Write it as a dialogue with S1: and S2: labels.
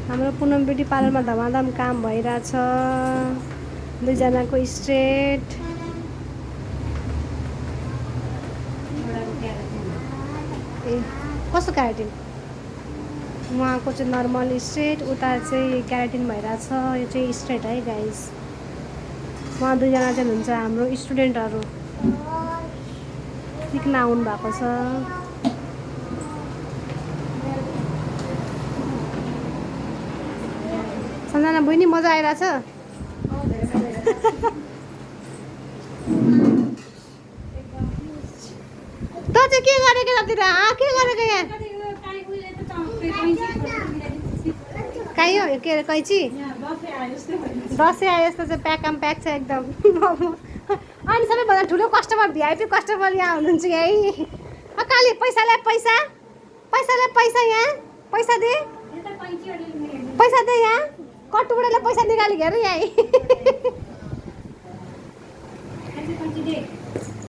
S1: हाम्रो पुनम ब्युटी पार्लरमा धमाधम काम भइरहेछ। दुईजनाको स्ट्रेट। ए कस्तो क्याराटिन? उहाँको चाहिँ नर्मल स्ट्रेट, उता चाहिँ क्याराटिन भइरहेछ। यो चाहिँ स्ट्रेट है गाइस। उहाँ दुईजना चाहिँ हुन्छ हाम्रो स्टुडेन्टहरू, सिक्न आउनु भएको छ। सम्झना बहिनी मजा आइरहेछ? त चाहिँ के गरेको यतातिर? के गरेको यहाँ? काहीँ हो के अरे कैची? दसैँ आयो जस्तो चाहिँ प्याकम प्याक छ एकदम। अनि सबैभन्दा ठुलो कस्टमर भिआइपी कस्टमर यहाँ हुनुहुन्छ यही। काली पैसा ल्या पैसा, पैसा ल्या पैसा, यहाँ पैसा दे, पैसा दे, यहाँ कटुबडाले पैसा निकाली हेर यहीँ।